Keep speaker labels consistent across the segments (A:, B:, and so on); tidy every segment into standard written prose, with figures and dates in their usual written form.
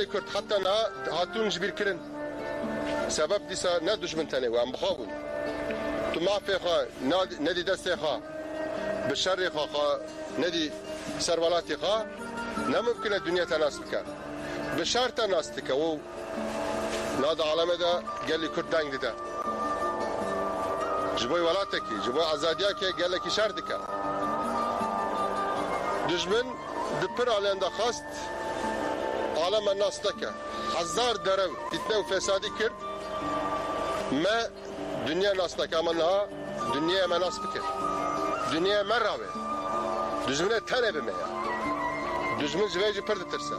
A: گلی کرد حتی نه هاتون جبیر کرن سبب دیسا نه دشمن تنه و هم بخوابون تو معفی خواه ندی دستی خواه به شر خواه ندی سروالاتی خواه نممکنه دنیا تناس بکن به شر تناس بکن و ناد عالمه ده گلی کرد دنگ دیده جبوی ولاته کی جبوی آزادیا کی گله کی شر دکه دشمن دپر آلنده خواست عالم الناس دکه هزار درو فتنه و فسادی کرد ما دنیا ناس دکه منها دنیا ما ناس بکر دنیا مراوه دشمن تنه بمه دشمن جویجی پرد ترسه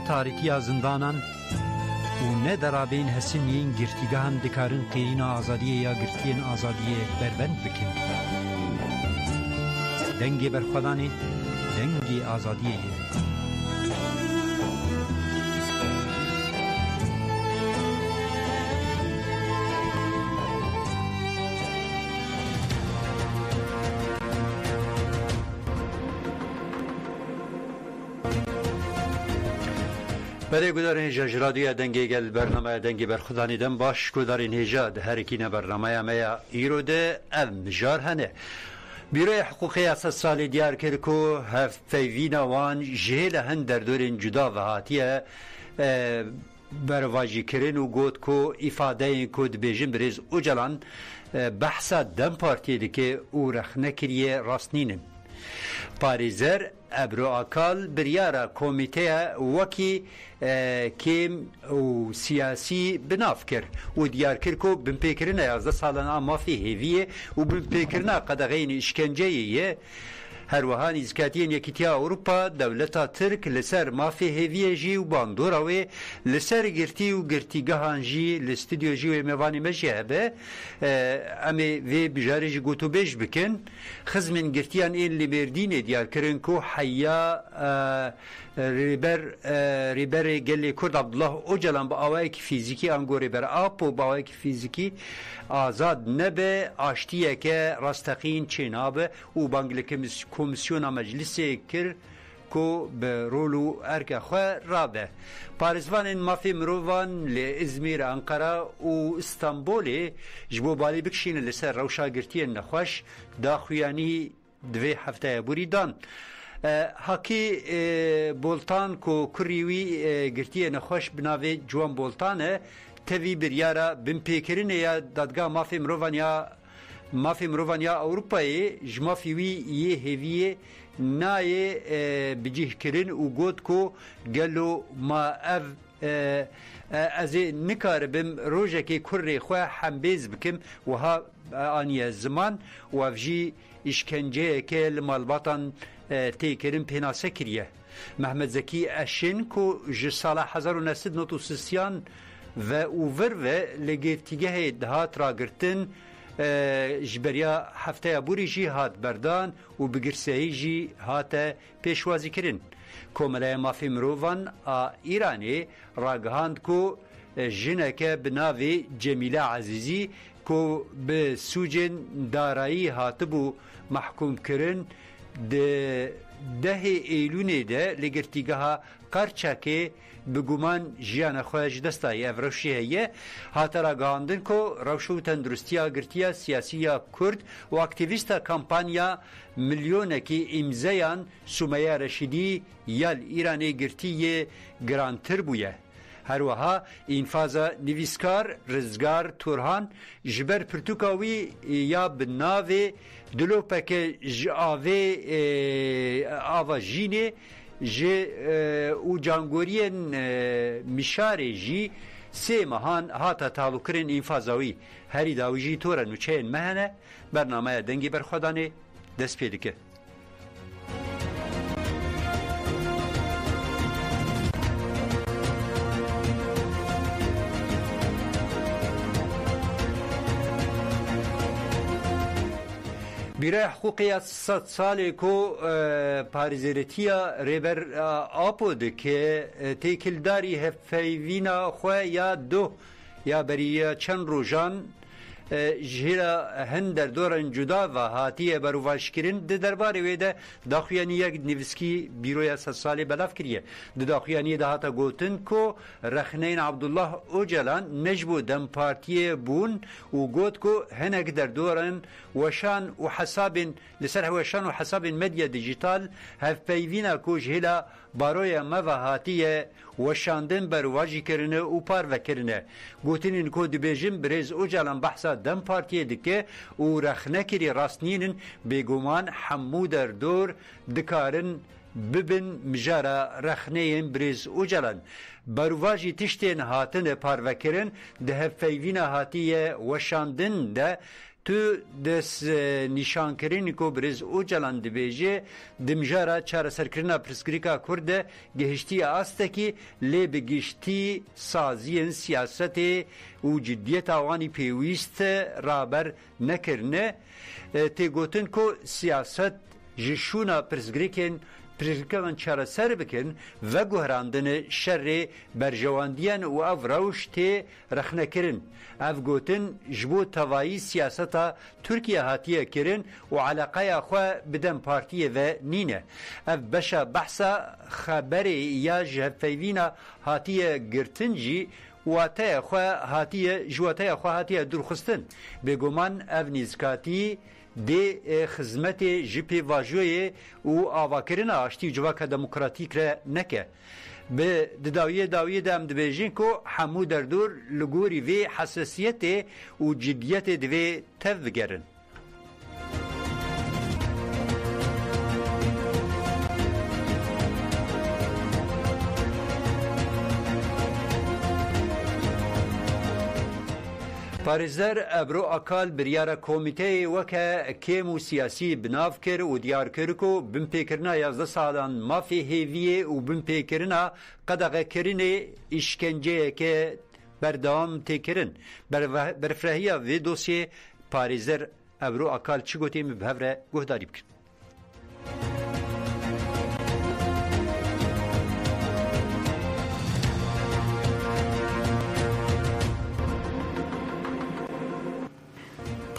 B: تاریکی زندانان و نه درابین حسینین گرتیگاهن دکارن قیرین آزادیه یا گرتین آزادیه بربند بکن دنگی برخودانی دنگی آزادیه برای گذارین جرادی دنگی گل برنامه دنگی برخودانی دم باش گذارین هجاد هر کی نه برنامه ما ایروده ام جارهنه بیروی حقوقی اساس سال دیار کرد که هفته وان جهل هند در دورین جدا و هاتیه برواجی کردن و گفت که افاده کود بیشتر بریز اوجلان بحث دم پارتی که او رخ نکریه راست نینن پاریزر ابرو اکال بریاره کمیته وکی کم و سیاسی بناف کرد و دیار کرد که بمپیکرنه 11 سالانه اما فی هیویه و بمپیکرنه قدغین اشکنجهیه هر وهان إزكاتين يكتيا أوروبا دولتا ترك لسر ما في هيفيه جي وباندورا وي لسر قرتي وقرتي قهان جي الاستوديو جي وميواني مجيبه أمي في بجاري جي قوتو بيش بكن خز من قرتيان إن اللي بيردين ديار كرنكو حيا ريبر قال لي كرد عبد الله أوجلان بأوايك فيزيكي أنقو ريبر آبو بأوايك فيزيكي آزاد نبه آشتیه که راستقین چنابه و بانگلک کمیسیون مجلسی کر کو به رولو ارک خواه رابه پارزوان این مافی مروان لازمیر انقره و استانبول جبو بالی بکشین لسر روشاگرتی نخوش داخویانی دوی هفته بوری دان هاکی بولتان کو کریوی گرتی نخوش بناوی جوان بولتانه تبي بريارة بمبيكرين يا دادقا مافي مروفانيا أوروباي جمافي وي يهوية ناي بجيه كرين وقودكو قالوا ما أزي نكار بم روجكي كوري خواه حمبيز بكم وها آنيا الزمان وفجي إشكنجي كيل مالباطن تيكرين بينا سكرية محمد زكي أشنكو جسالة 1960 و اوور و لگرتیگه دهات را گرتن جبریا هفته بوری جی هات بردان و بگرسهی جی هات پیشوازی کرن کومله مافی مروان ایرانی راگهاند کو جنکه بناوی جمیله عزیزی کو به سوجن دارایی هاتبو محکوم کرن ده ایلونه ده لگرتیگه قرچه بگومان جیان خواهج دستای افروشیه هات را گاندن کو روشو تندرستیا گرتیا سیاسیا کرد و اکتیویستا کمپانیا میلیونه کی امزایان سومیا رشیدی یال ایرانی گرتیه گرانتر بویه هر وها انفاز نویسکار رزگار تورهان جبر پرتوکاوی یا بناوی دلوپک جاوی آواجینه جه او جانگورین مشاره جی سه مهان هاتا تالو کرن انفازاوی هری داویجی تورن و چین مهنه برنامه دنگی برخودانه دست پیدکه بیره حقوقی 100 سالی کو پارزیرتیا ریبر آپو دکه تیکلداری هفیوینا خواه یا دو یا بری چند روزان جهلا هندر دورن جدا و هاتیه بروواش کرن ده درباره ویده داخویانی یک نویسکی بیروی 100 سالی بلاف کریه ده داخویانی ده هاتا گوتن کو رخنین عبدالله اوجلان نجبو دم پارتیه بون و گوت کو هنگ در دورن وشان و حساب لسر وشان و حساب مدیا دیجیتال هف پیوینا کو جهلا باروی موهاتیه وشاندن برواجی کرنه و پار وکرنه گوتنین کو دبیجم بریز اوجلان بحثا دم پارتیه دکه و رخنه کری راستنینن بگومان حمو در دور دکارن ببن مجارا رخنین بریز اوجلان برواجی تشتین هاتن پار وکرن ده فیوینا هاتیه وشاندن ده تو دس نشان کرینی کو برز او جلان دبیجه دمجارا چاره سرکرنا پرسکریکا کرده گهشتی آستکی لی بگشتی سازین سیاست و جدیت آوانی پیویست رابر نکرنه تی گوتن کو سیاست جشونا پرسکریکن پرسکریکان چاره سر بکن و گهراندن شر برجواندیان و او روش تی رخنه کرن اف گوتن جبو توایی سیاستا ترکیه هاتیه کرن و علاقه خواه بدن پارتیه و نینه اف بشا بحثا خبری یا جهفیوینا هاتیه گرتنجی واتای خواه هاتیه جواتای خواه هاتیه درخستن بگومان اف نیزکاتی دی خدمت جپی واجوی او آواکرین آشتی جواک دموکراتیک را نکه به داویه دام دبیجین کو حمو در دور لگوری وی حساسیت و جدیت دوی تفگرن پارێزەر ئەبرۆ ئەکال بریارە کۆمیتەی وەکە کێم و سیاسی بناو کرد و دیار کرد و بنپێکردنا 11 ساڵان مافی هێویە و بنپێکردنا قەدەغەکردنê ئیشکەنجەیەکە بەردەوام تێکردن بەرفرەهیە vê dosyê پارێزەر ئەبرۆ ئەکال çi gotê min bi hev re guhdarî bikin.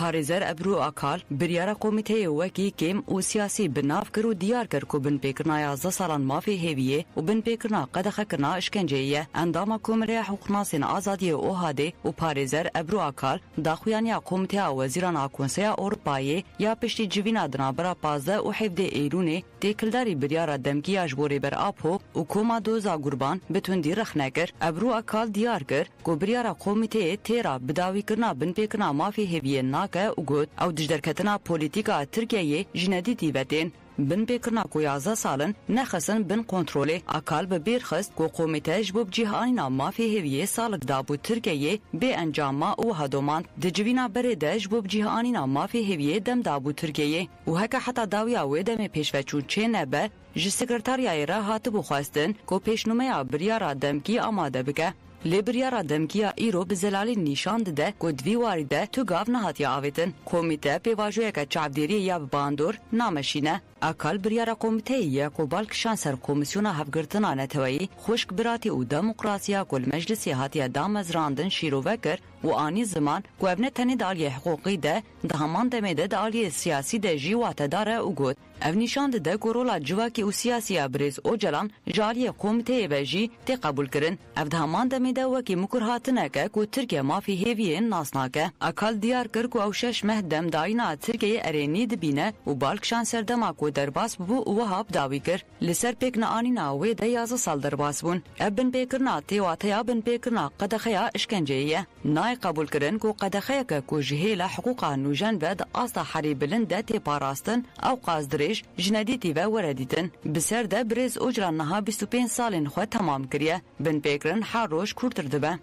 C: پارێزەر ئەبرۆ ئاکال بریارە کۆمیتەیە وەکی کێم و سیاسی بناف کرد و دیار کرد کو بنپێکردنا 11 ساڵان مافی هێویە و بنپێکردنا قەدەخەکردنا ئشکەنجەیە ئەنداما کۆمەلەیە حقوقناسên ئازادیە ئۆهادê و پارێزەر ئەبرۆ ئاکال داخویانیا کۆمیتەیا وەزیرana کۆنسەیا ئەوروپایê ya piştî civîna dinabera 15 û 17 Eylûnê têkildarî biryara demgiya ji bo rêberapo û koma doza gurban bi tundî rexne kir. Ebru Akal diyar kir ku biryara komîteyê têra bidawîkirina binpêkirina mafê hêviyê nake û got ew dijderketina polîtîka Tirkiyeyê ji nedîtî vetên. Binpêkirina ku 11 salin nexesin bin kontrolê. Akal bi bêr xist ku komîte ji bo cîhanîna mafê hêviyê salik dabû Tirkiyeyê bê encama û hedomand di civîna berê de ji bo cîhanîna mafê hêviyê dem dabû Tirkiyeyê û heke heta dawiya wê demê pêşveçûn çê nebe ji sekreteriyayê re hatibû xwestin ku pêşnûmeya biryara demkî amade bike. Lê biryara demkiya îro bi zelalî nîşan dide ku divî warî de tu gav nehatiye avêtin. Komîte pêvajoyeke çavdêriyê ya bi bandor nameşîne. Akal biryara komîteyê ye ku balkişan ser komisyona hevgirtina neteweyî xwişk biratî û demokrasiya ku li meclisê hatiye damezrandin şîrove kir û anî ziman ku ev ne tenê di aliyê hiqûqî de di heman demê de di aliyê siyasî de jî watedar e û got. Ev nîşan dide ku rola civakî û siyasiya Birêz Öcalan ji aliyê komîteyê ve jî tê qebûl kirin. Ev di heman demê de wekî mikur hatineke ku Tirkiye mafê hêviyên nas nake. Akal diyar kir ku ew 6 meh dem dayîna Tirkiyeyê erênî dibîne û balkişan serdema ku derbas bibû û wiha bidawî kir. Li ser pêkina anîna wê de 11 sal derbas bûn. Ev binpêkirina têwateya binpêkirina qedexeya işkenceyê ye. Nayê qebûl kirin ku qedexeyeke ku ji hêla hiqûqa nûjen ve di asta herî bilind de tê parastin ew qazdirêj ji nedîtî ve were dîtin. Bi ser de Birêz Öcalan niha 25 salên xwe temam kiriye. Binpêkirin her roj kûrtir dibe.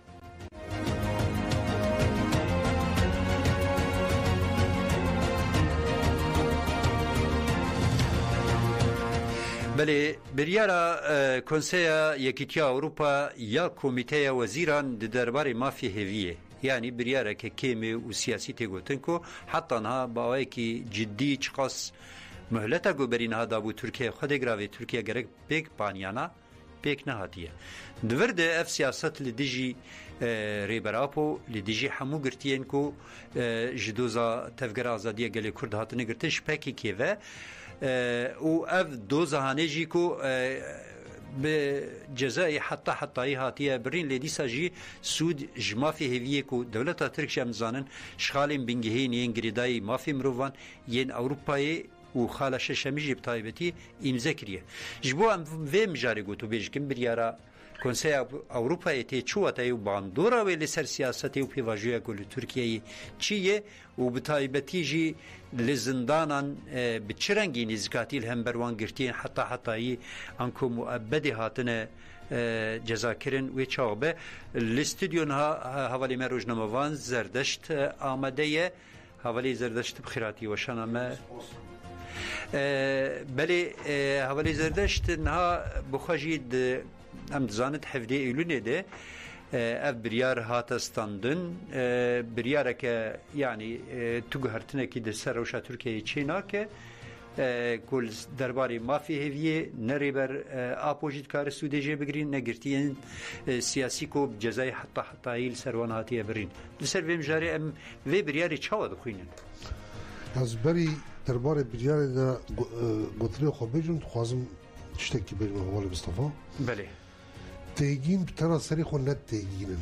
B: بله بریارا کنسیا یکیتیا اوروپا یا کمیته وزیران د دربار مافی هویه يعني بريارة كيمي وسياسي تيغوتن كو حتى نها باويكي جدي چقاس مهلتا گوبرین ها دابو ترکیه خود گراوی ترکیه گرک پیک پانیانا پیک نهاتیه دورد اف سیاست لدیجی ریبراپو لدیجی همو گرتین کو جدوزا تفگر آزادیه گلی کرد هاتنه گرتش پیکی کیوه و اف دوزا هانجی کو بجزاء حتى هاتيه برين لدي ساجي سود جمافي هيفيكو دولتا تركيا مزانن شخالين بنجهين ينجريداي مافي مروفان ين اوروباي وخاله ششميجي بتايبتي امزكريه جبو ام في مجاري قوتو بيجكم بريارا كونسي اوروبا تي چواتاي باندورا ويل سر سياستي و بيواجيا كل تركيا چيه وبتايبتي جي لزندانان بتشرنجي نزكاتي الهمبروان غرتين حتى انكو مؤبدي هاتنا جزاكرن ويچاوبه الاستوديو حوالي مروجنموان زردشت آماده حوالي زردشت بخيراتي وشانما بله حوالی زردشت نها بخواجید ام زانت حفظه ایلونه ده اف بریار هاتستاندن بریاره که یعنی تو گهرتنه که در سروشا ترکیه چینا که کل درباره مافی هیویه نری بر اپوزیت کار سودجه بگیرین نگرتین سیاسی کو جزای حتی ایل سروان هاتیه برین لسر ویم جاری ام وی بریاری چاوا دخوینن
D: از بری درباره بریار دا گوتری خو بجم خوازم تشتکی بجم حوالی مصطفى
B: بله
D: تيجين بترى سريخ ولا تيجين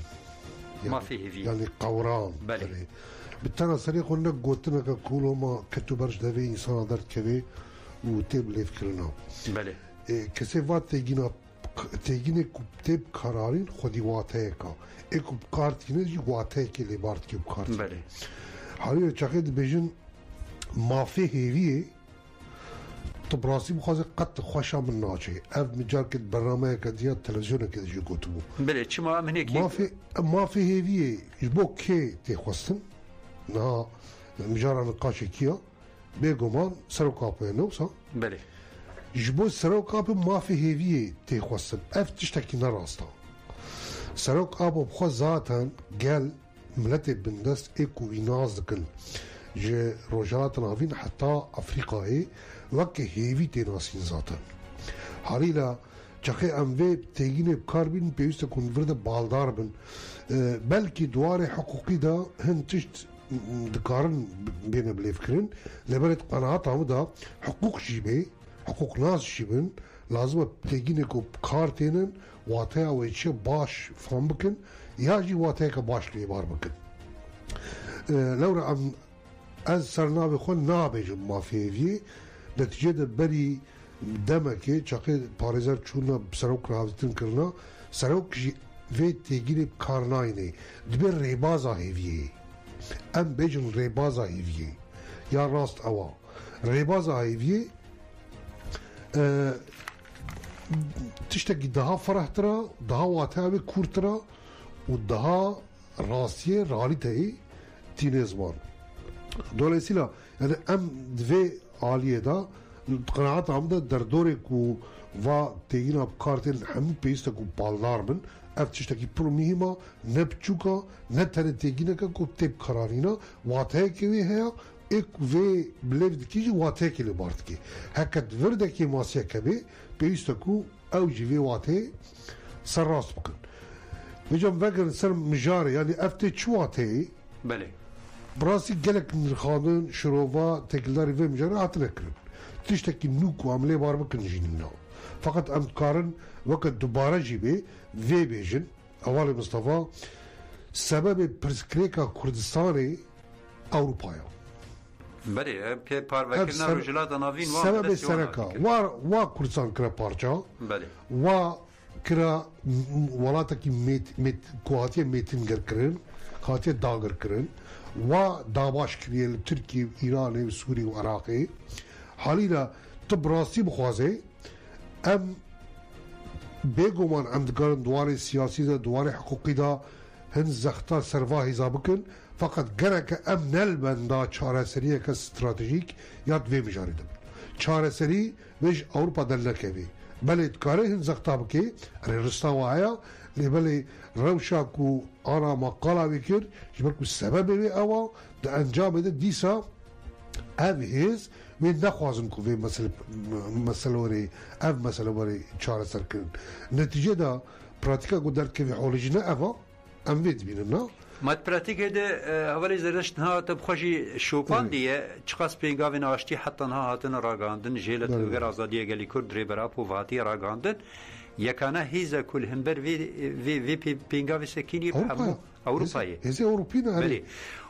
B: ما فيه في
D: يعني قوران
B: بله
D: بترى سريخ ولا قوتنا كقولوا ما كتو برش دافي إنسان دارت كذي وتب ليفكرنا
B: بله
D: كسيفات تيجين كتب قرارين خدي واتيكا إكو بكارتين جي واتيك اللي بارت كي بكارت
B: بله
D: حاليا شاكيد بيجن ما فيه هيفيه براسي بخوازي قد خوشا من ناچه اف مجال كد برنامه كديا تلفزيون كد جي قوتو
B: بله چما من هيك
D: ما في هيفيه جبو كي تخوستن نا مجال نقاش كيا بيغمان سرو كابو نوسا
B: بله
D: جبو سرو كابو ما في هيفيه تخوستن اف تشتكي نراستا سرو كابو بخو ذاتن قال ملتي بندست ايكو بينازكن جي روجات نافين حتى افريقيا وكي هيفي تناسين ذاتا حاليلا چاخي اموي تيجيني بكاربين بيوست كون فرد بالدار بن بلكي دوار حقوقي دا هن تشت دكارن بين بليفكرين لبرت قناعات عمدا حقوق جيبي حقوق ناس جيبن لازم تيجيني كو بكار تينن واتايا ويتشي باش فهم بكن ياجي واتايا باش ليبار بكن لورا ام از سرنابي خون نابجم ما فيفي نتیجه بری دمکه چاقه پارزر چونه سروک راوزتن کرنا سروک جی وی تیگیری کارناینه دبیر ریبازا هیویه ام بیجن ریبازا هیویه یا راست اوا ریبازا هیویه تشتکی daha فرحترا daha واتاوی کورترا و daha راستیه realiteyi tine zaman dolayısıyla yani em dve عالیه دا قناعت عمده در دوره کو و تیگینا بکارتین همه پیسته کو بالدار بن اف تشتکی پرو مهمه نه بچوکا نه تنه تیگینا که کو تیب قرارینا واتهه که وی هیا ایک وی بلیفد کی جی واتهه که لی بارد که هکت ورده که ماسیه که بی پیسته کو او جی وی واتهه سر راست بکن ویجام وگر سر مجاره یعنی افته چو واتهه
B: بله
D: براسي جلك نرخادن شروفا تكلاري في مجرى عتنكرن تشتكي نوكو عمليه باربك نجينا فقط ام كارن وقت دوباره جيبي في بيجن اول مصطفى سبب برسكريكا كردستاني اوروبايا
B: بله بي باربكنا رجلات نافين
D: سبب سركا وا كردستان كرا بارچا
B: بله
D: وا كرا ولاتك ميت كواتيه ميتين كرن خاطيه داغر كرن و داباش کریه ترکیه ایران و سوریه و عراقی حالیلا تبراسی بخوازه ام بگومان ام دکارن دوار سیاسی دا دوار حقوقی دا هن زختا سروا حساب کن فقط گرک ام نلبن دا چاره سریه که استراتژیک یاد وی مجاری دم چاره سری ویش اوروپا دل نکوی بله دکاره هن زختا بکی رستا و آیا لبالي روشاكو أنا ما قال بكر جبركو السبب بي أوا ده أنجام ده ديسا أف هيز من نخوازن كو في مسألة وري أف مسألة وري چارة سركن نتيجة ده براتيكا قدر كيف حولجنا أفا أم بيت بيننا
B: مات براتيكا ده أولي زرشت ها تبخشي شوبان ديه چقاس بينگاوين آشتي حتى ها هاتن راگاندن جيلت وغير آزادية گلي كرد ريبراپو وهاتي راگاندن يكانا هيزا كل همبر في بينگاوي سكيني بحمو أوروباي
D: هزي أوروبينا
B: بلي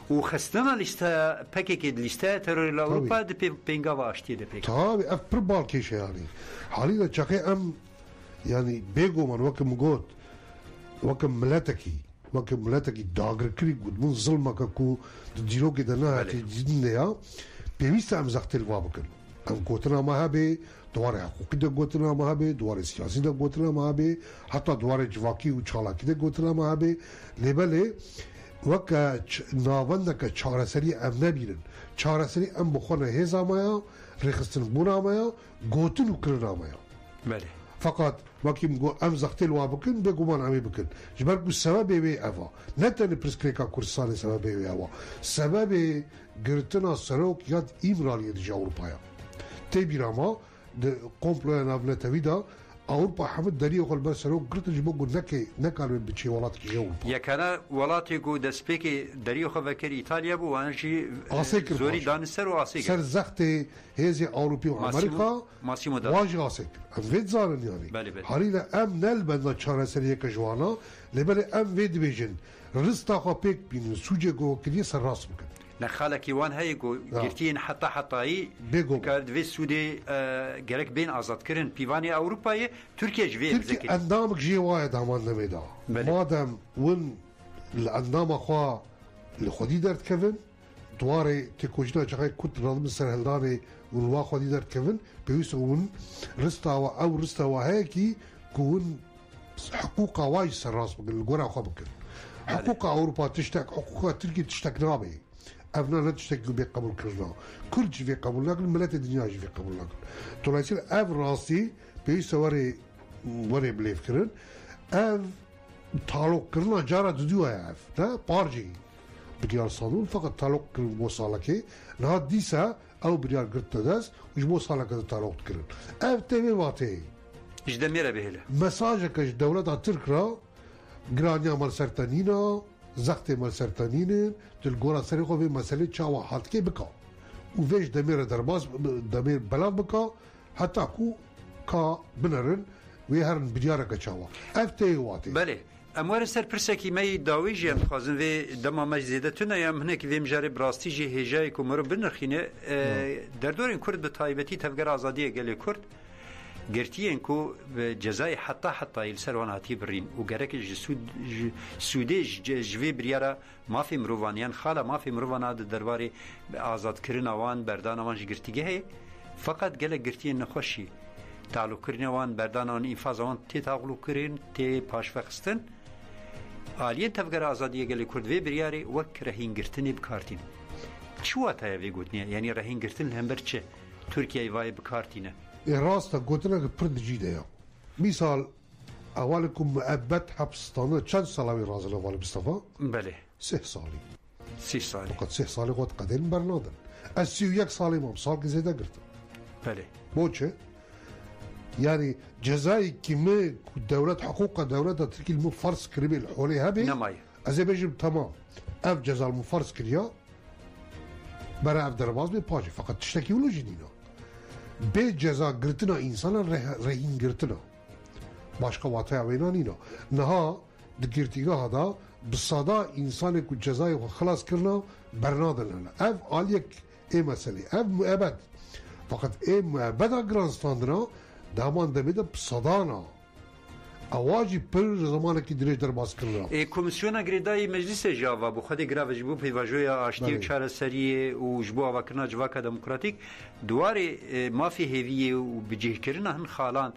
B: وخستنا لستا باكيكي لستا ترور لأوروبا دي بينگاوي آشتي دي بيك
D: طابي أف بربال كيش يعني حالينا چاقي أم يعني بيگو من وكم قوت وكم ملاتكي داغر كري قد من ظلمك كو تجيرو كده نها تجدين ديا بيويستا أم زغت الوابكن أم قوتنا ما هبه دوار حقوقي ده قوتنا ما هبه دوار سياسي ده قوتنا ما هبه حتى دوار جواكي وچالاكي ده قوتنا ما هبه لبالي وكا ناوندك چاره سري ام نبيرن چاره سري ام بخونه هزا مايا رخصتن بونا مايا قوتن وكرنا مايا
B: بله
D: فقط وكيم جو ام زختل وابكن بگومان عمي بكن جبركو السبب بي افا نتن برسكريكا كورسان سبب بي افا سبب گرتنا سروك ياد امراليه دي اوروبايا تبيراما de komplo navne tevida Avrupa حمد دريه قال بس لو قلت جبوا نكال بتشي ولات كي يوم
B: يا كان ولاتي جو دسبيكي دريه خفكر إيطاليا بو أنا شيء زوري دانستر واسيك
D: سر زختي هذه أوروبا وأمريكا
B: ماسيمو دا
D: واجي عاسك أمفيد زارن يعني حاليا أم نلبنا تشارة سرية كجوانا لبلا أم فيد بيجن رزتا خبيك بين سوجي جو كذي سر راس بكن
B: نخالك يوان هاي جو جرتين حتى كارد في السودي جرك بين آزاد كرن بيفاني أوروبا تركيا جوي
D: تركي أندامك جي وايد عمان نميدا مادام ون الأندام أخوا اللي خدي درت كفن دواري تكوجنا جاي كنت رضم السرهلداني والوا خدي درت كفن بيسون رستاوا أو رستاوا هيكي كون حقوقها وايد سراس بقول الجورا أخوا بكن حقوق أوروبا تشتك حقوق تركيا تشتك نابي أفنا لا تشتكي بقبول كرنا كل شيء في قبول لكن ملات الدنيا شيء في قبول لكن تلاقي أف راسي بيس وري بليف كرن أف تعلق كرنا جارة دودوا أف ده بارجي بريال صادون فقط تعلق كرن وصالك نهاد ديسا أو بريال قرط داس وش وصالك هذا تعلق كرن أف تبي واتي
B: إيش دميره بهلا
D: مساجك الدولة تركرا جرانيا مال سرطانينا زخت مال سرطانين تلقورا سريخو في مسألة شاوا حاتكي بكا وفيش دمير درباز دمير بلاد بكا حتى كو كا بنرن ويهرن بديارك شاوا افتي واتي
B: بله اموار سر پرسکی می داویجی ام خوازن و دما مجزیده تونه یم هنک ویم جاری براستی جی هجای کمر بنرخینه در دور این کرد به تایبتی تفگر آزادیه گلی کرد گرتیه انکو جزای حتی السروان هاتی برین و گرک سودی جوی بریارا مافی مروانیان خالا مافی مروان درباره آزاد کردن آوان بردان آوان گرتیگه هی فقط گله گرتیه نخوشی تعلق کردن آوان بردان آوان انفاز آوان تی تعلق کردن تی پاش فخستن آلیان تفگر آزادیه گله کرد وی بریاری وک رهین گرتنی بکارتین چوا تایه وی گوتنیه یعنی رهین گرتن هم برچه ترکیه وای بکارتینه
D: راستا قلتنا برد جيدة يا مثال أولكم مؤبد حبس طانة كم صلاوي رازل أول مصطفى؟
B: بله
D: 6 صالي
B: 6 صالي
D: فقط 6 صالي قد قدين برنادن السيويك صالي مام صال كزيدا قرت
B: بله
D: بوچه يعني جزائي كمية دولة حقوق دولة تركي المفرس كريبي الحولي هبي
B: نماي
D: أزي بيجب تمام أف جزا المفرس كريا برا أف درباز بباجي فقط تشتكي ولو جدينا به جزا گرتنا انسان رهین گرتنا başka vataya veynanina naha digirtiga hada bisada insan ku cezayı xalas kirna bernadın ev aliyek mesele ev müebed fakat müebeda grandstandına daman demede bisadana اواجی پر زمانه کی درش در باز کرنا
B: کمیسیون گریدای مجلس جاوا بو خدی گراو جبو پیواژوی آشتی چاره سری و جبو واکنا جواک دموکراتیک دواری مافی هویه و بجه کرنا هن خالان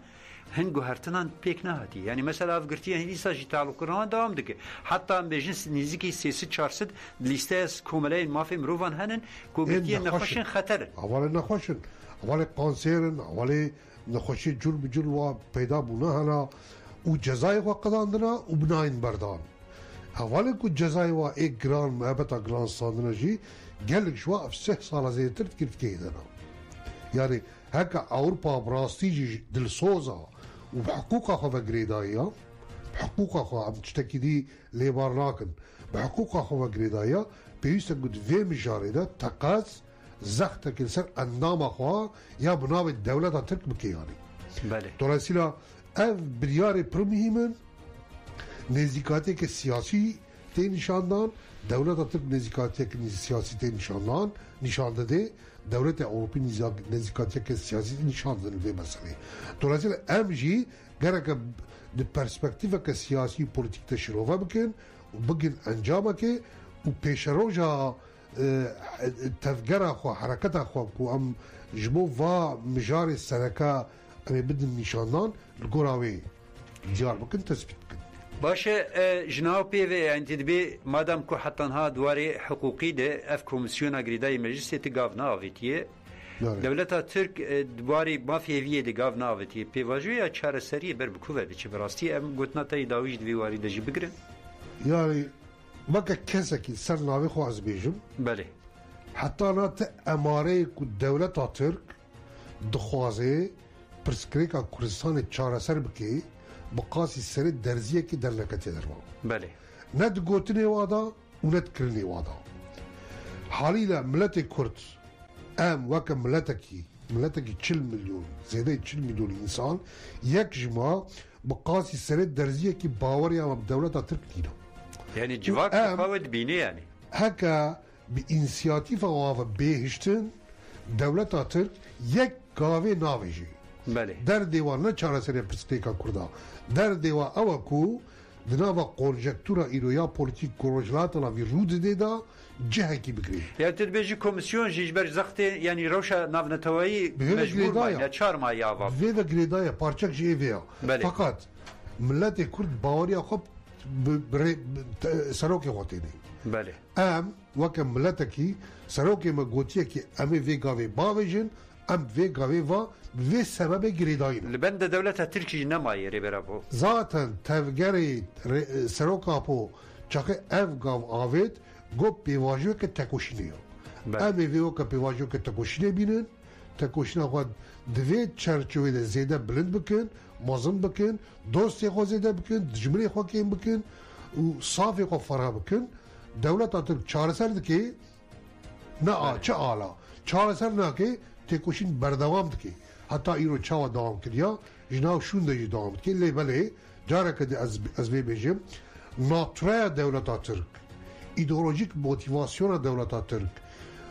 B: هن گوهرتنان پیک نهاتی یعنی مثلا افگرتیه هنی ساجی تعلق کرنا دوام دکه حتی ام بجنس نزدیکی 300-400 لیسته از کوملای مافی مروان هنن کوگرتیه نخوشن خطر
D: اولی نخوشن اولی قانسیرن اولی نخوشی جل بجل و پیدا بونه هنا و جزای خو قداندنا و بناین بردان اولی کو جزای و ایک گران محبتا گران ساندنا جی گلک شوا اف 6 سال زیتر کرد که ایدنا یعنی هکا اوروپا براستی جی دلسوزا و بحقوقا خو بگریدایا بحقوقا خو ام تشتكي دي ليبارناكن بحقوقا خو بگریدایا پیوست گود وی مجاری دا تقاز زخت كنسر اندام خو یا بناو دولت ترک بکیانی
B: بله
D: dolayısıyla ev biryarê pir mühim in nêzîkatiyeke siyasî tê nîşandan dewleta Tirk nêzîkatiyeke siyasî tê nîşandan nîşan dide dewletê Ewropî nêzîkatiyeke siyasî nîşan didin vê meselê dolayısıyla em jî gereke di perspektîveke siyasî polîtîk de şirove bikin û bigin encamekê û pêşeroja tevgera xwe hereketa xwe ku em ji bo va mijarê sereka em ê bidin nîşandan li gora wê diyar bikin tespît bikin
B: باشه جناب پیوی انتدبی مادام کو حتی ها دواری حقوقی ده اف کمیسیون اگریدای مجلس تی گاو ناویتیه دولتا ترک دواری مافیویه ده گاو ناویتیه پیواجویا چاره سری بر بکوه بچه براستی ام گوتنا تای داویج دوی واری دجی بگرن
D: yani maka keseki ser navê xwe ez bêjim
B: بله
D: heta na te emareyê ku dewleta Tirk dixwaze pirsgirêka Kurdistanê çareser bike bi qasî serê derziyekî derneketê derman
B: بله
D: ne di gotinê wa da û ne di kirinê wa da halîle miletê Kurd em weke miletekî 40 milyon zêdeyê 40 milyon însan yek ji ma bi qasî serê derziyekî baweriya me bi dewleta Tirk dîne
B: yani civak kafaved bine yani
D: heka bi inisiyatîfa wa ve bêhiştin dewleta Tirk yek gavê navêjî
B: بله
D: derdê wa ne çareserê pirsgirêka Kurda derdê wa ew e ku di nava konjektûra îroya polîtîk rojhilatına vî rû didê da cihekî bigirê
B: yani tedbêjî komisyon ji ber zextê yani rewşa navnetewayî mecbûr ya çarma yava
D: vê ve girêdaya parçek jî ê vê ya
B: Belê.
D: fakat milletê Kurd baweriya xwe serokê xwe têne
B: بله
D: em weke miletekî serokê me gotiyekî em ê vê gavê bavêjin em vê gavê va vê sebebê girêdayîne
B: لبند دولت ترکی نمایی ری برابو
D: zaten tevgerê seroka po çaxê ev gav avêt got pêvajiyeke tekoşînê ye em ê vê weke pêvajiyeke tekoşînê bînin tekoşîna xwe di vê çerçevê de zêde bilind bikin mezin bikin dostê xwe zêde bikin dijminê xwe kêm bikin û safê xwe ferha bikin dewleta Tirk çareser dike ne çi ala çareser nake têkoşîn berdewam dike heta îro çawa dewam kiriya ji nav şûn de jî dewam dike lê belê careke de ez vê bêjim natureya dewleta Tirk îdeolojîk motivasyona dewleta Tirk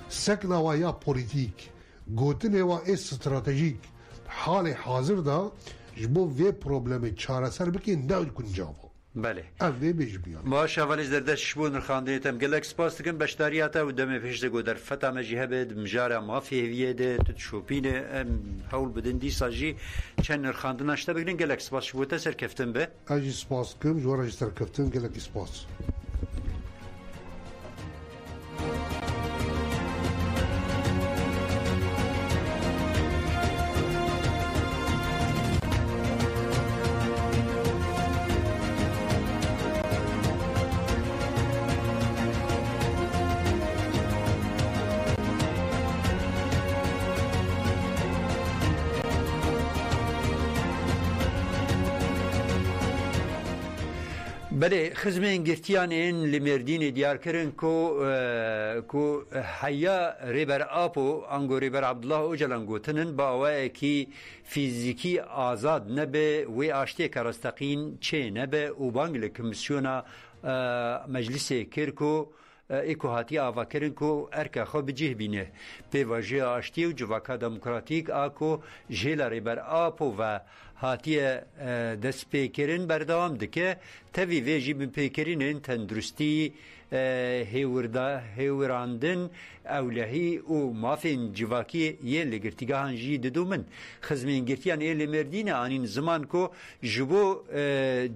D: sekna wa ya polîtîk gotinê wa ê stratejîk halê hazir da ji bo vê problemê çareser bike ne kuncava
B: بله
D: ev vê bêjim ya
B: باش اولش در دست شبون رخاندیتم گلک سپاس دکم بشتاریاتا و دم پیش دگو در فتا مجی هبد مجارا مافی هویه ده تشوپینه هول بدن دی ساجی چند رخاندناش تا بگرین گلک سپاس شبوتا سر کفتن به
D: ez jî spas dikim ji were jî serkeftin gelekî spas
B: بله خزمین گرتیان این لمردین دیار کرن کو حیا ریبر آپو انگو ریبر عبدالله اوجلان گوتنن با اوه کی فیزیکی آزاد نبه و آشتی کرستقین چه نبه و بانگ لکمیسیونا مجلس کرکو ایکو هاتی آوا کرن کو ارکا خو بجیه بینه پیواجی آشتی و جواکا دموکراتیک آکو جیلا ریبر آپو و هاتی دست پیکرین بردوام دکه تاوی ویجی بین پیکرینین تندرستی هیوراندن اولهی و مافین جواکی یه لگرتیگاهان جی ددو من خزمین گرتیان یه لمردین آنین زمان کو جبو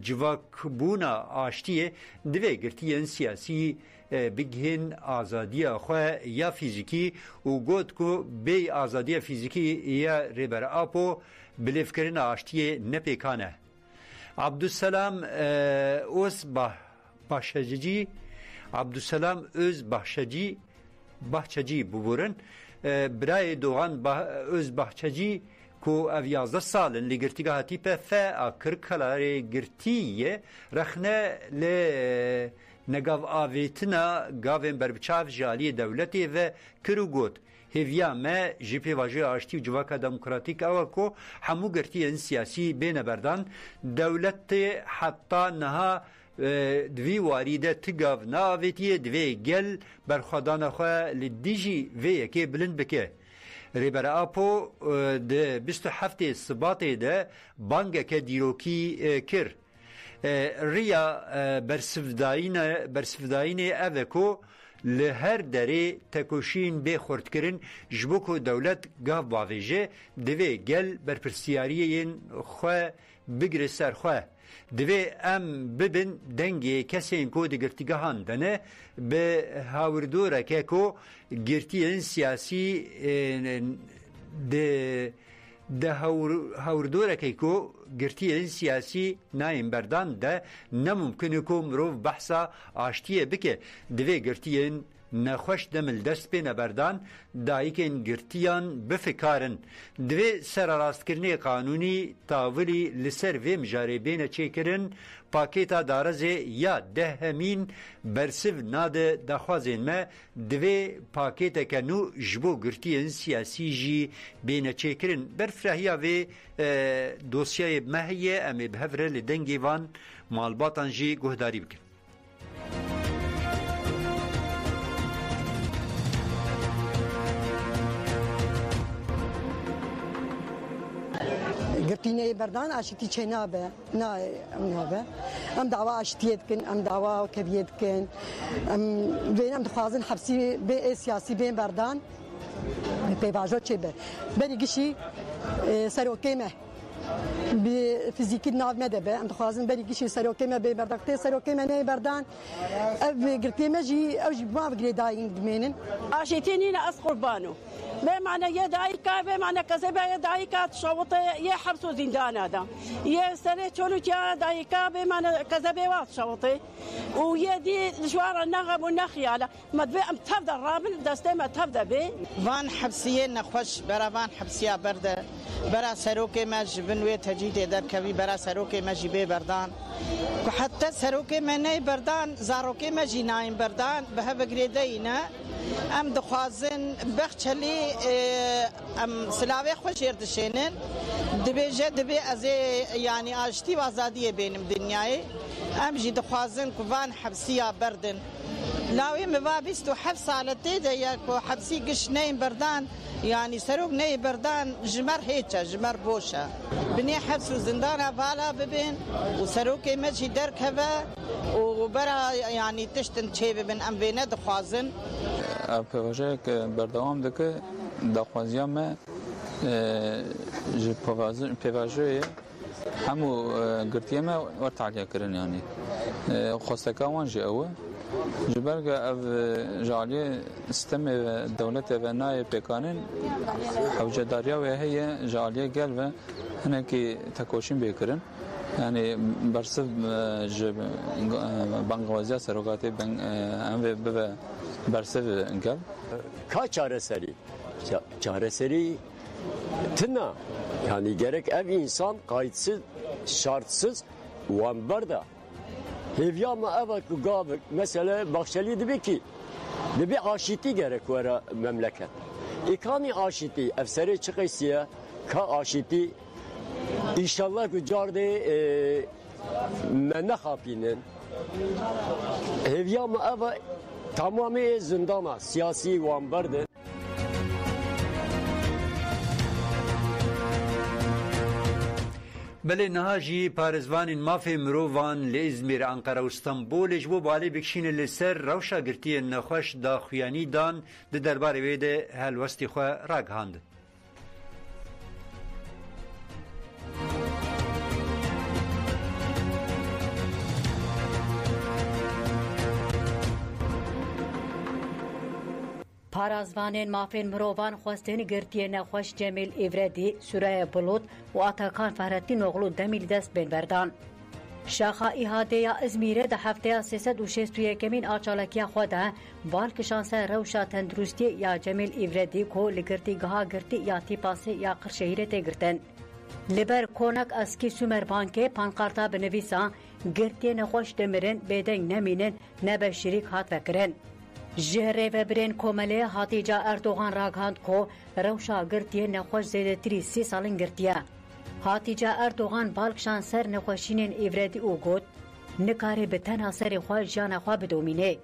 B: جواک بونا آشتیه دوی گرتیان سیاسی بگهن آزادی خواه یا فیزیکی و گوت کو بی آزادی فیزیکی یا ریبر آپو بلیف کرن آشتیه نپیکانه عبدالسلام اوز باشجی عبدالسلام اوز بحچجی ببورن برای دوغان اوز بحچجی کو او 11 سالن لگرتیگه هاتی پا فا کرکلاری گرتیه رخنه نگاو آویتنا گاوین بربچاف جالی دولتی و کرو گوت هیویا ما جیپی واجه آشتی و جواکا دموکراتیک اوه کو همو گرتی سیاسی بین بردان دولت حتی نها دوی واریده تگاو ناویتیه دوی گل برخوادان خواه لدیجی ویه که بلند بکه ریبر آپو ده 27 سباته ده بانگه که دیروکی کر ریا برسفداین اوه کو لهر دری تکوشین به خورد کرن جبوکو دولت گاف باویجه دوی گل برپرسیاریین خواه بگره سر خواه دوی ام ببین دنگی کسی این کو دگرتیگهان دنه به هاوردوره که کو گرتیین سیاسی ده هاوردوره که کو گرتیین سیاسی نایم بردان ده نممکنه کو مروف بحثا آشتیه بکه دوی گرتیین نخوش دمل دست بین بردان دایکن گرتیان بفکارن دوی سر راست کرنی قانونی تاولی لسر و مجاری بین چه کرن پاکیتا دارزه یا ده همین برسف ناده دخوازین ما دوی پاکیتا کنو جبو گرتیان سیاسی جی بین چه کرن برفرهیا و دوسیای مهیه امی بهفره لدنگی وان مالباتان جی گهداری بکن
E: گرتینه بردان آشتی چه نابه نابه ام دعوا آشتیت کن ام دعوا کبیت کن ام دخوازن حبسی به سیاسی بین بردان به واجد چه به بری گشی سروکیمه به فیزیکی ناو مده ام دخوازن بری گشی سروکیمه به برداخته سروکیمه نه بردان او گرتیمه جی او جی ما بگری داین دمینن
F: آشتینی نه از قربانو بمعنى يدايكا بمعنى كذا يدايكا تشوط يحبس زندان هذا يسنه تشولوت يدايكا بمعنى كذا بيوات شوطي ويدي جوار النغم والنخياله ما تبي ام تبدا الرامن دستي ما تبدا به
G: فان حبسيه نخوش برا فان حبسيه برده برا سروكي ما جبنوي تجيد در كبي برا سروكي ما جيبي بردان وحتى سروكي ما ني بردان زاروكي ما جيناين بردان بها بغريدينا ام دخوازن بخچلی ام سلاوی خوش اردشینن دبی از یعنی آشتی و آزادی بینم دنیای ام جی دخوازن کوان حبسیا بردن لاوی مبابیست و حبس سالتی ده یا کو حبسی گش نیم بردان يعني سروق ني بردان جمر هيتشا جمر بوشا بني حبس وزندان بالا ببين وسروقي مجي دركبه وبرا يعني تشتن تشيب بن ام بينه دخوازن
H: پروژه بردوام دکه دخوازی ما پروژه همو گرتیه ما ورتعلیه کرن یعنی خواستکا وانجی اوه جبرگه او جالی سیستم دولت و نای پیکانن حوجداریا و هی جالیه گل و هنکی تکوشین بیکرن yani برسف بانگوازیا سروقاتی ام به برسف انگل
I: کا çareseri tına yani gerek ev insan kayıtsız şartsız vanbar da heviyama evet gavik mesela Bahçeli dedi ki bir aşiti gerek var memleket ikani aşiti efseri çıkıysiye ka aşiti İnşallah gücardı menne hapinin heviyama evet tamamı zindana siyasi vanbardı.
B: بله نهاجی پارزوان مافی مروان لإزمیر انقره و استنبول جبو بالی بکشین لسر روشا گرتی نخوش دا خویانی دان ده دربار ویده هلوستی خواه راگ هاند.
J: پارازوانین مافین مروان خواستین گرتی نخوش جمیل ایوردی سوره بلوت و آتاکان فهرتی نغلو دمیل دست بین بردان. شاخا إهاده یا ازمیره ده هفته 361 کمین آچالکیا خواده والکشان سر روشا تندرستی یا جمیل ایوردی کو لگرتی گها گرتی یا تیپاسی یا قرشهیره تگرتن. لبر کونک اسکی سومر بانکه پانکارتا بنویسا گرتی نخوش دمرن بیدنگ نمینن نبه شریک هات وکرن. جهره و برین کومله هاتیجا اردوغان راگاند کو روشا گرتی نخوش زیدتری 30 سالن گرتیه. هاتیجا اردوغان بالکشان سر نخوشینین ایوردی او گود نکاره به تنها سر خواه جان خواه بدومینه.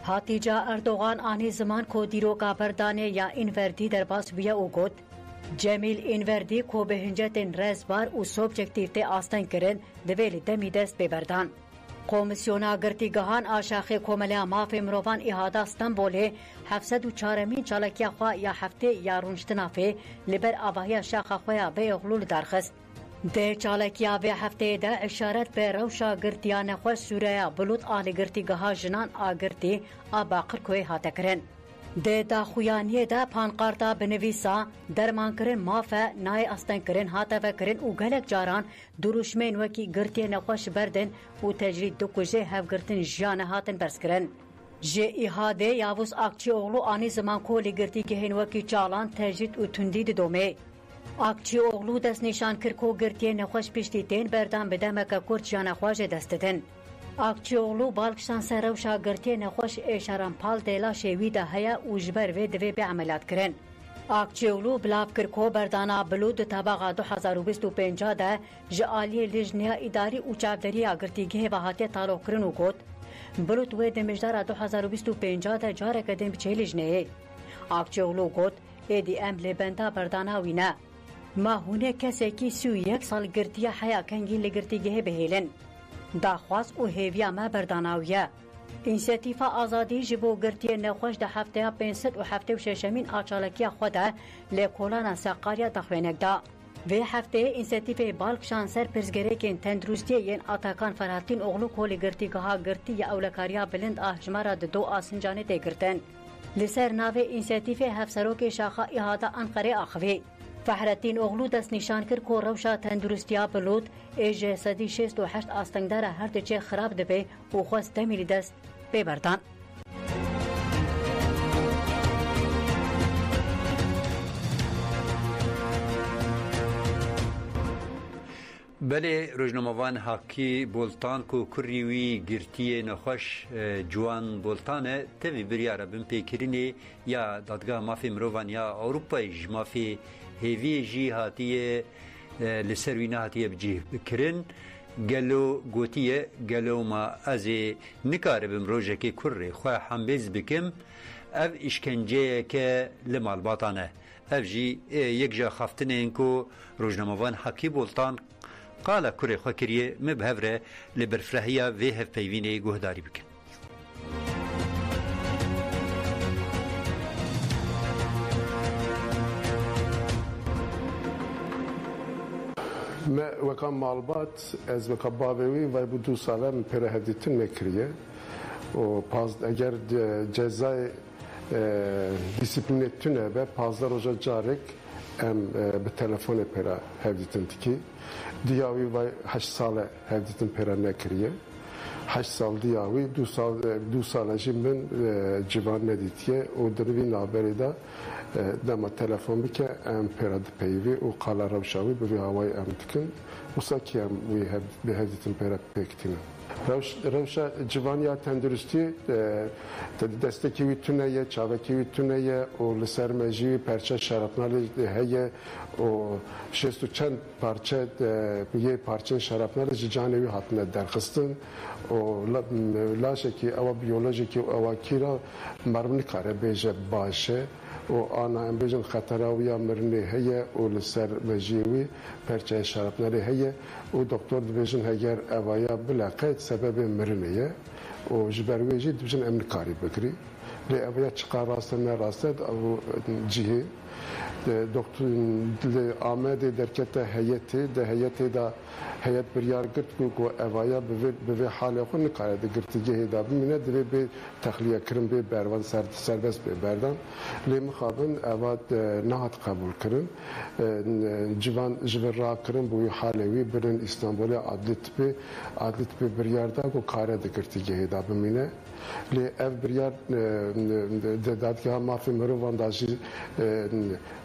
J: هاتیجا اردوغان آنی زمان کو دیروگا بردانه یا اینوردی در باس بیا او گود جمیل اینوردی کو به هنجتین رزبار او سوبجکتیفته آستن کرن دویل دمی دست ببردان. کمیسیونا گرتیگهان آشاخی کوملیا مافی مروان احاده استنبوله 704 چالکیا خواه یا هفته یا رونشتنافه لبر آواهی شاخه خواه به اغلول درخست. ده چالکیا به هفته ده اشارت به روشا گرتیان خواه سوره بلوط آل گرتیگها جنان آگرتی آباقر کوی هاته کرن. ده دا خویانیه ده پانقارتا بنویسا درمان کرن مافه نای استن کرن هاته و کرن او گلک جاران دروشمین وکی گرتی نخوش بردن او تجرید دو کجه هف گرتن جان هاتن برس کرن. جه ایهاده یاوز اکچی اغلو آنی زمان کولی گرتی که هن وکی چالان تجرید او تندید دومه. اکچی اغلو دست نشان کرکو گرتی نخوش پشتی تین بردن بدمک کرد جان خواج دستتن. اکچی اغلو بالکشان سر روشا گرتی نخوش اشاران پال دیلا شوی ده هیا او جبر و دوی به عملات کرن. اکچی اغلو بلاف کرکو بردانا بلود طبقه 2025 ده جعالی لجنه اداری او چابدری آگرتیگه و حاتی تالو کرن و گود بلود و دمجدار 2025 ده جاره کدن بچه لجنه. اکچی اغلو گود ایدی ام لبنده بردانا وینا. ما هونه کسی که 31 سال گرتیه حیا کنگی لگرتیگه بهیلن. داخواست او هیویا ما برداناویه. انسیتیفا آزادی جبو گرتی نخوش ده هفته 576 آچالکی خوده لکولانا ساقاریا دخوینک دا. و هفته انسیتیف بالکشان سر پرزگریکین تندرستی ین آتاکان فرحتین اغلو کولی گرتی که ها گرتی یا اولکاریا بلند آهجمارا دو آسنجانه ده گرتن. لسر ناوه انسیتیف هفسروک شاخا احاده انقره آخوی. فحرتین اغلو دست نشان کرد که روشا تندرستیا بلود ایجه 168 آستنگدار هر دچه خراب دبه و خواست دمیلی دست ببردان.
B: بله روزنامه‌وان حاکی بولتان کو کریوی گرتی نخوش جوان بولتانه توی بریاره بین پیکرینی یا دادگاه مافی مروان یا اروپای مافی هیوی جی هاتیه لسروینا هاتیه بجی بکرن گلو گوتیه گلو ما از نکاره بیم روژه که کره خواه حمبیز بکم او اشکنجه که لمال باطانه او جی یک جا خفتنه اینکو روزنامه‌وان حاکی بولتان قال كوري خوكريه مبهفره لبرفرهيه وهف بيويني گهداري بكن
K: ما وكان معلومات از وكبابوي و بو 2 ساله من پرهديتن مكريه و پاز اگر جزای disiplinetune ve pazar hoca carek ام به تلفن پرا هفدیتن تکی دیاوی و 8 ساله هفدیتن پرا نکریه 8 سال دیاوی 2 سال جی من جوان ندیتیه و دروی نابری دا دما تلفن بکه ام پرا دپیوی و قالا روشاوی به هوای ام تکن وسا کی ام وی به هفدیتن پرا پکتینه روشا جوانیا تندرستی دستکی ویتونه یه چاوکی ویتونه یه و لسر مجی پرچه شرابنالی هیه و شستو چند پارچه یه پارچه شرابنالی جانوی هاتنه درخستن و لاشکی او بیولوژیکی و اواکیرا مرمنی کاره بیجه باشه و آنا ام بیجن خطراویا مرنی هیه و لسر مجیوی پرچه شرابنالی هیه و دکتر بیجن هگر اوایا بلاقید سبب مرنیه و جبرویجی بیجن امن کاری بکری لی اوایا چقا راسته نه راسته او جیه دکتر آمد درکت هیئت دا هیئت بریار گرت کو اوایا به حال خود نکاره دگرتیه دا بمینه دوی به تخلیه کرن به بروان سربست به بردان لیم خابن اواد نهات قبول کرن جوان را کرن بوی حالوی برن استانبول عادت به بریار دا کو کاره دگرتیه دا بمینه لی اف بریار دادگاه مافی مرو واندازی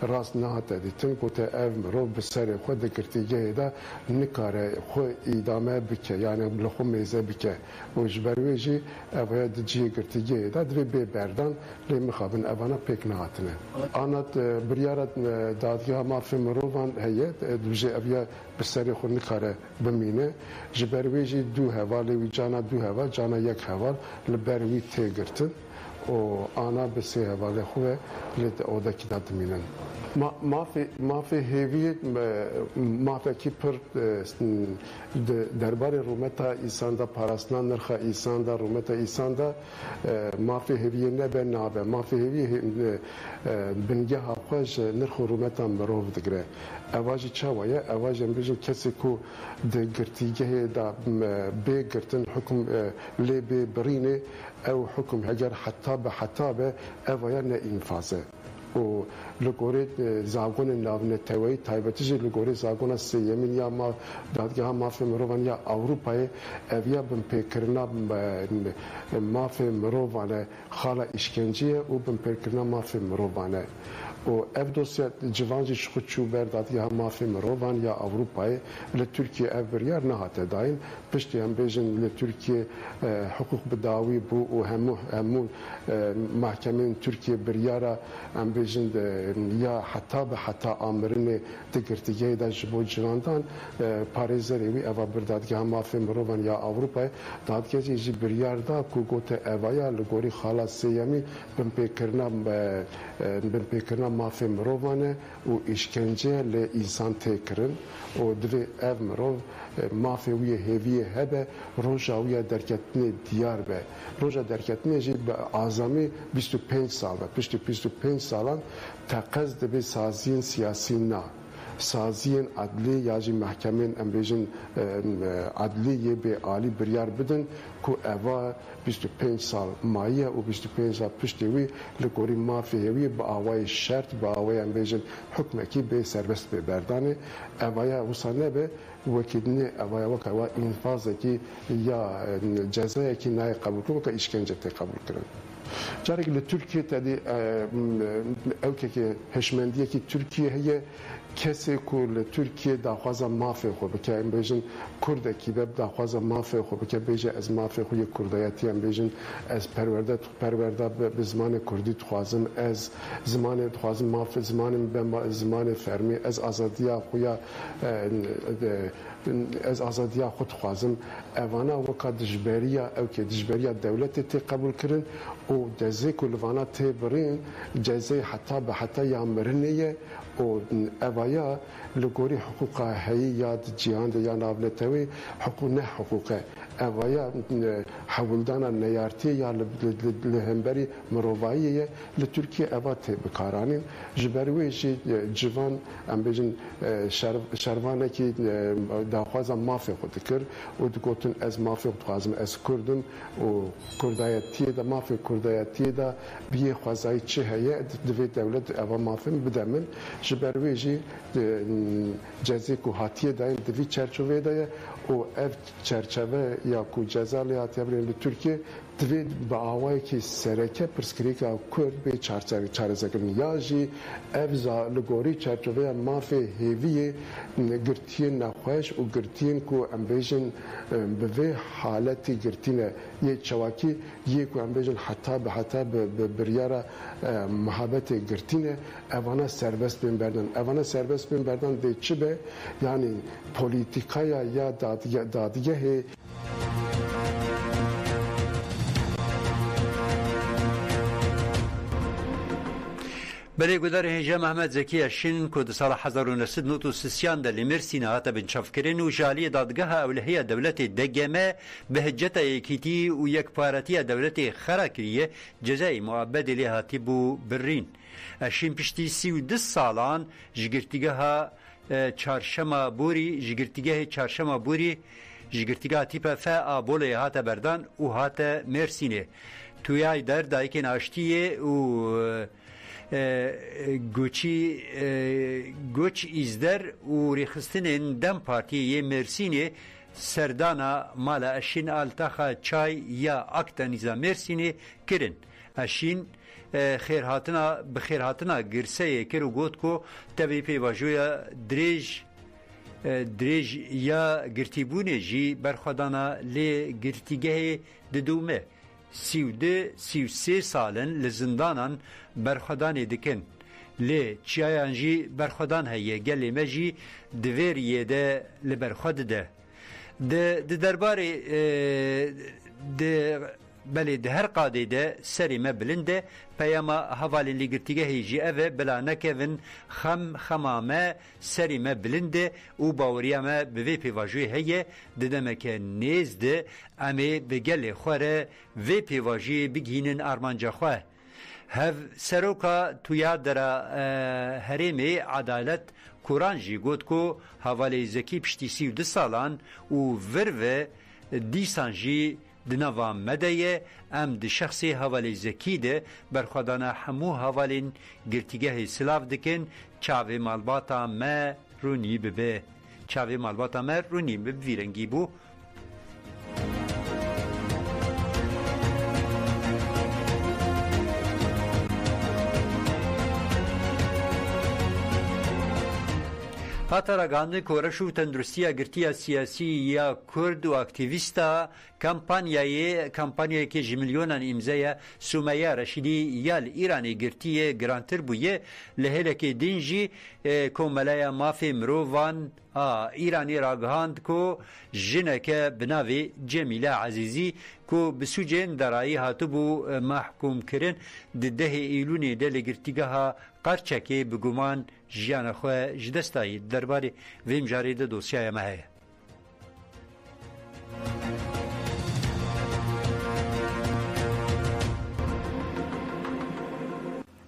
K: راست نهات دیتن کوته اف مرو بسر خود دگرتیه دا نکاره خو ادامه بکه یعنی لخو میزه بکه و جبرویجی اوه دجی گرتیگه دا دوی بی بردان لی مخابن اوانا پیک نهاتنه آنات بریارت دادگاه مافی مروان هیت دوجه اویا بسری خود نکاره بمینه جبرویجی دو هوالی وی جانا دو هوا جانا یک هوال لبروی تی گرتن و آنا بسی هوالی خواه لید اودا کی داد مینن ما في هیوی ما في کی پر دربار رومتا ایسان دا پاراسنا نرخ ایسان دا رومتا ایسان دا ما في هیوی نبه نابه ما في هیوی بنگه هاخوش نرخ رومتا مروف دگره اواجی چاویه اواجی امروز کسی کو دگرتیگه دا بگرتن حکم لی برینه او حکم هگر حتی به اوایا نه انفاذه و لگوری زاگون ناونه توی تایبتیجی لگوری زاگون سیمین یا ما دادگاه مافی مروان یا اروپای اویا بن پیکرنا مافی مروانه خاله اشکنجیه و بن پیکرنا مافی مروانه و اف دوسیا جوانجی شخص چوبر دادگاه مافی مروان یا اروپای لترکیه اف بریار نهاته داین پشتی هم بیجن لترکیه حقوق بداوی بو و همو محکمه ترکیه بریارا هم بیجن یا حتی آمرین دگرتیگه دا جبو جواندان پاریزر اوی اوه بردادگاه مافی مروان یا اروپای دادگاه جی بریار دا کو گوته اوایا لگوری خالا سیمی بن پیکرنا مافی مروانه و اشکنجه لی انسان تکرن و دوی اف مرو مافی وی هیوی هبه روژا وی درکتنی دیار به روژا درکتنی جی به آزامی 25 سال به پشت 25 سالان تقصد به سازین سیاسی نه سازین عدلی یا جی محکمه امریجن عدلی به عالی بریار بدن کو اوا 25 سال مایه و 25 سال پشتی وی لگوری مافی هوی با آوای شرط با آوای امریجن حکمکی به سربست به بردانه اوaya وسانه به وکیدنی اوaya وکوا انفاذ کی یا جزای کی نای قبول کنه که اشکنجه قبول کنه جاری که ترکیه تدی او که هشمندیه که ترکیه هی کسی که ترکیه داخواز مافی خو بکه این بیشن کرد کی به داخواز مافی خو بکه بیشه از مافی خوی کردیاتی هم بیشن از پرورده به زمان کردی خوازم از زمان خوازم مافی زمان فرمی از آزادی خویا از آزادی خود خوازم اوانا وقت دجبریا او که دجبریا دولت تی قبول کرن و جزای کلوانا تی برین جزای حتی یا مرنیه و اوایا لگوری حقوق هایی یا جیان یا نابلتوی حقوق نه حقوقه اوایا حولدان نیارتی یا لهمبری مروایی لترکیه اوا تی بکارانین جبروی جوان ام بیجن شروانه کی داخوازم مافی خود کرد و دگوتن از مافی خود خوازم از کردم و کردایتی دا مافی کردایتی دا بیه خوازای چه هیه دوی دولت اوا مافی بدمن جبروی جزی که هاتیه داین دوی چرچوه دایه و اف چرچوه یا که جزالی هاتیه برین ترکیه دوی با آوائی که سرکه پرسکری که کرد به چارزگرن یا جی اف لگوری چرچوه مافی هیویه گرتین نخواهش و گرتین که امبیجن به حالتی گرتینه یه چواکی یه که امبیجن حتی به بریاره محبت گرتینه اوانا سربست بین بردن ده چه به یعنی پولیتیکای یا دادگه
B: بله گذار هنجا محمد زکی اشین که در سال 1993 در مرسین هاتا بنشاف کرن و جالی دادگاه اولهی دولت دگمه به حجت یکیتی و یک پارتی دولت خراکریه جزای معبد لهاتی بو برین. اشین پشتی 32 سالان جگرتیگاه چهارشنبه بوری جگرتیگاه تیپ فا آبوله هاتا بردان و هاتا مرسینه. تویای در دایکن آشتیه و گوچ ایزدر و ریخستن دم پارتیه مرسینه سردانا مالا اشین آلتاخا چای یا اکتا نیزا مرسینه کرن. اشین بخیرهاتنا گرسه کرو گوت کو تبی پیواجویا دریج یا گرتیبونه جی برخودانا لی گرتیگه ددومه 32-33 سالن لزندانان برخودان دکن لی چیایان جی برخودان هیه گلی مجی دویریه ده لبرخود ده درباره بله ده هر قاده ده سری مبلنده پیاما حوالین لیگرتیگه هیجی اوه بلا نکوین خمامه سری مبلنده و باوریامه به پیواجوی هیه ددمکه نیزده امی بگل خوره و پیواجوی بگینن ارمانجا خواه هف سروکا تویا در حریم عدالت کورانجی گوت کو حوالی زکی پشتی 32 سالان و وروه دیسانجی دنوام مدیه ام د شخصی حوالی زکی ده برخودانا همو حوالین گرتیگه سلاف دکن چاوی مالباتا ما رونی ببه ویرنگی بو هاتا رگانده کورش و تندرستی گرتی سیاسی یا کرد و اکتیویستا کمپانیایی که جمیلیونان امضای سومیا رشیدی یا ایرانی گرتی گرانتر بویه لهلک دینجی کوملای مافی مروان ایرانی راگهاند کو جنک بناوی جمیله عزیزی کو بسوجین درایی هاتو بو محکوم کرن ده ایلونی ده لگرتیگاه قرچکی بگومان جیان خواه جدستایی درباره ویم جاری ده دوسیای مهیه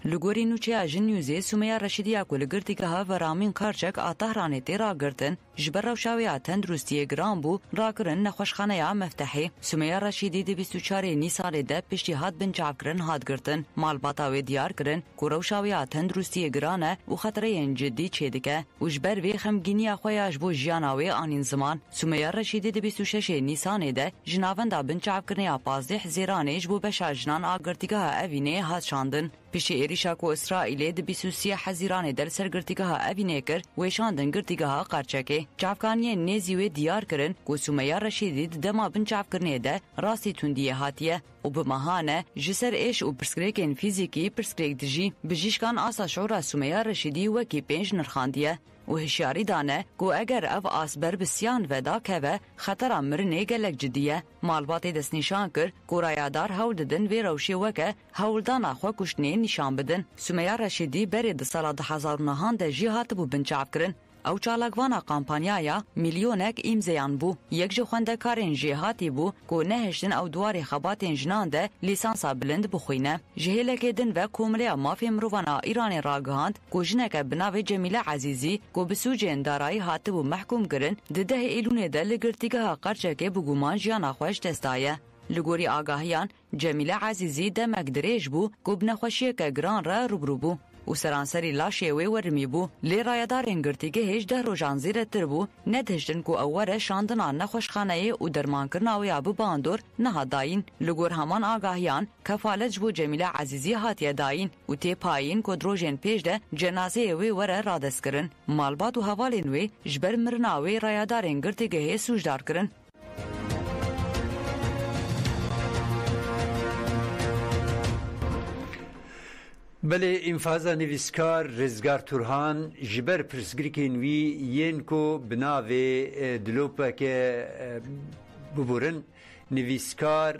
C: لگوری نوچه اجن نیوزه سومیا رشیدی اکو لگرتیگه ها و رامین کارچک آتهرانه تیرا گرتن جبر روشاوی تندرستی گرام بو را کرن نخوشخانه یا مفتحی سومیا رشیدی دی 24 نیسان ده پشتی هات بنچاف کرن هات گرتن مالباتاوی دیار کرن که روشاوی تندرستی گرانه و خطره جدی چیدکه و جبر وی خمگینی خویاش بو جیاناوی آنین زمان سومیا رشیدی دی 26 نیسان ده جناوندا بنچاف کرن یا 15 زیرانیش بو بشا جنان آگرتیگه ها اوینه هات شاندن پیش ایریشا کو اسرائیل د 23 حزیران در سرگرتیگه ها اوینه کر و شاندن گرتیگه ها قرچکه چافکانی نزیوی دیار کرن کو سومیا رشیدی دما بنچاف کرنه ده راستی توندیه هاتیه و بمهانه جسر ایش و پرسکریکن فیزیکی پرسکریک دجی بجیشکان آسا شعور سومیا رشیدی وکی پنج نرخاندیه و هشیاری دانه کو اگر او آسبر بسیان ودا که خطر مرنه گلک جدیه مالبات دست نشان کر کو رایادار هول ددن و روشی وکه هول دانا خو کشنه نشان بدن سومیا رشیدی بری د سال 2009 ده جهات بو بنچاف کرن او چالاکوانا کامپانیایا میلیونک امزیان بو یک جو خوندکارین جهاتی بو کو نهشتن او دواری خباتین جنان ده لیسانسا بلند بخوینه جهلک دن و کوملیا مافی مرووانا ایران راگهاند کو جنک بناوی جمیله عزیزی کو بسوجین دارایی هاتبو محکوم کرن ده ایلونه ده لگرتیگه قرچکه بگومان جیانا خوش دستایه لگوری آگاهیان جمیله عزیزی دمک دریج بو کو بنخوشیه که گران را روبرو بو و سرانسری لاشیوی ورمی بو لی رایدارین گرتیگه هیچ ده روژان زیره تر بو ندهشتن کو اوره شاندنا نخوشخانه و درمان کرناوی ابو باندور نها داین لگور همان آگاهیان کفالت بو جمیله عزیزی هاتیه داین و تی پاین کو دروژین پیش ده جنازه وی وره رادس کرن مالبات و حوالین وی جبر مرناوی رایدارین گرتیگه هی سوجدار کرن
B: بله انفاذا نویسکار رزگار تورهان جبر پرسگریکین وی ین کو بناوی دلوپا که ببورن نویسکار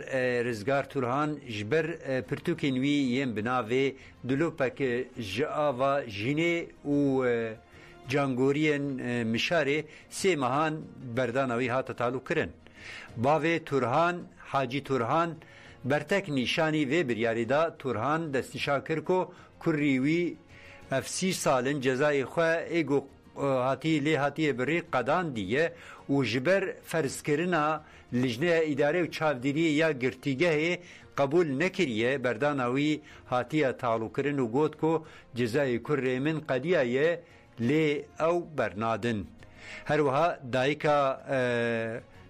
B: رزگار تورهان جبر پرتوکینوی یم بناوی دلوپک جاوا جینه و جانگورین مشاره سه ماهان بردانوی هات تعلق کرن باوی تورهان حاجی تورهان برتک نیشانی و بریاری دا تورهان دستشا کرکو کریوی افسی سالن جزای خواه ایگو هاتی لی هاتی بری قدان دیه و جبر فرض کرنا لجنه اداره و چاودیری یا گرتیگه قبول نکریه بردانوی هاتی تعلق کرن و گوت کو جزای کری من قدیه لی او برنادن هروها دایکا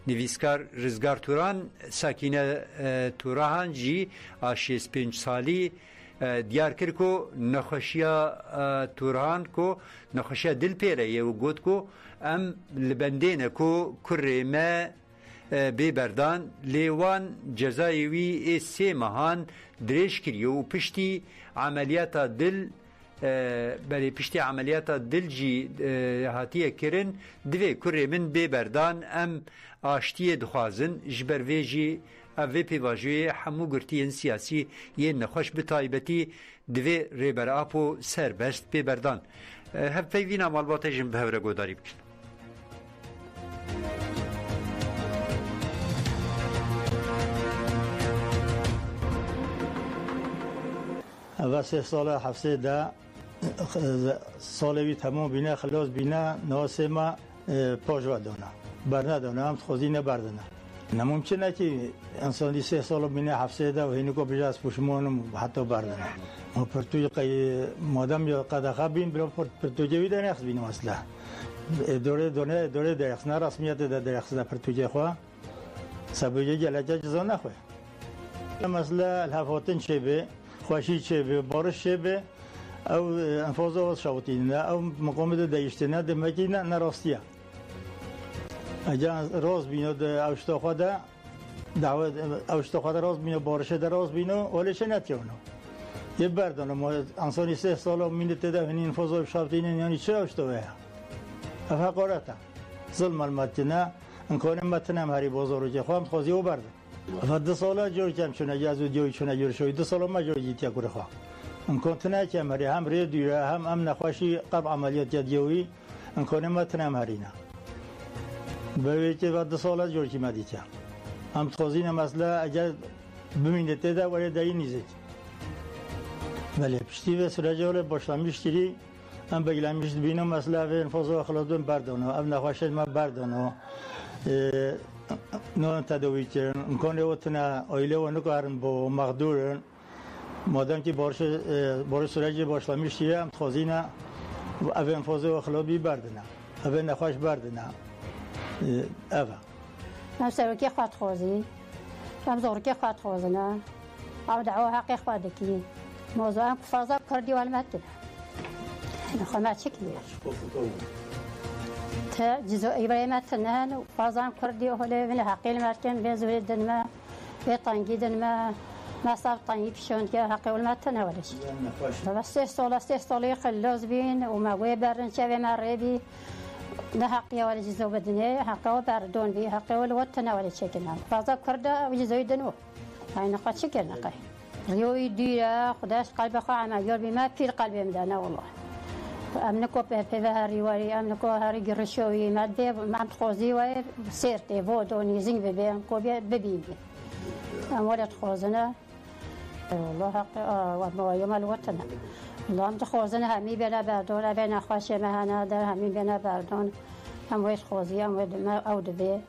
B: نویسکار رزگار توران ساکینه توران جی آشیز 5 سالی دیار کرد کو نخوشیا توران کو نخوشیا دل پیره و گوت کو ام لبندین کو کرمه ببردان لیوان جزایوی سه ماهان درش کریو و پشتی عملیات دل بله پشتی عملیات دل جی هاتیه کرن دوی کره من ببردان ام آشتی دخوازن جبر ویجی اوی پیواجوی همو گرتین سیاسی یه نخوش به تایبتی دوی ریبر آپو سربست ببردان هف پیوینا مالباته جن به هوره گوداری بکن
L: و 3 سال حفظه ده سالوی تمام بینه خلاص بینه ناسه ما پاجوا دانه برنه دانه هم خوزی نبردنه نممکنه که انسانی 3 سال بینه حفظه ده و هینکو بجاز پشمانم حتی بردنه ما پرتوی مادم یا قدخه بین بلا پرتوجوی ده نخص بینم اصلا دوره درخص نه رسمیت ده درخص ده پرتوجه خواه سبویه جلجه جزا نخواه مثلا الهفاتن شبه خوشی شبه بارش شبه او انفاز و شاوتینه او مقام ده دیشتنه ده مکینه نراستیه اجا راز بینو ده اوشتا خواده دعوت اوشتا خواده راز بینو بارشه ده راز بینو ولش نتیانو یه بردانه ما انسانی 3 سال مینته ده هنی انفاز و شاوتینه یعنی چه اوشتا ویا افقارتا ظلم المتنه انکان متنم هری بازارو که خواهم خوزی و برده و 2 سال جوی کم شونه یازو جوی شونه جور شوی 2 سال ما جوی جیتیا کره خواه امکان کم هری هم ری دیره هم نخواشی قبل عملیات جدیوی امکان ما تنم هرینا به که بعد 2 سال جور کی مدیتیا هم خوزین مثلا اگر ببینید ده ولی دایی نیست ولی پشتی و سرجال باشلامیش کری هم بگلامیش بینم مثلا و انفاز و اخلاقم بردانه ام نخواشید ما بردانه نه تداوی کردن امکان وطن آیله و نکارن با مقدورن مادام که بارش سرجی باشلامیش کری هم خوزینه و انفاز و اخلاقی بردانه و نخواش بردانه اوه
M: من سروکی خواهد خوزی من زورکی خواهد خوزنه او دعوه حقی خواهد کی موضوع هم فضا کردی و علمت کنه نخواه ما چه کنی تا جزو ایبرایمت نهن و فضا هم کردی و حاله من حقی المرکن بزوی دنما بیطانگی دنما ما صاف طانگی کشون که حقی علمت نولش بس 3 سالی خلاص بین و ما وی برن شوی مربی نه حقی ولی جزو بدنه حقی و بردون بی حقی ولی وطن ولی چکنم فضا کرده و جزوی دنو های نقا چکر نقای ریوی دیره خداش قلب خواه عملیار بی ما پیر قلبی مدانه والله امنکو به هری وری امنکو هری گرشوی مده من خوزی و سرتی ودونی زنگ ببیم کو ببینی امورت خوزنه والله حق و مویم الوطن الله هم خوزنه همی بنا بردون بین خوش مهانه در همی بنا بردون هم ویش خوزی هم وید ما اود به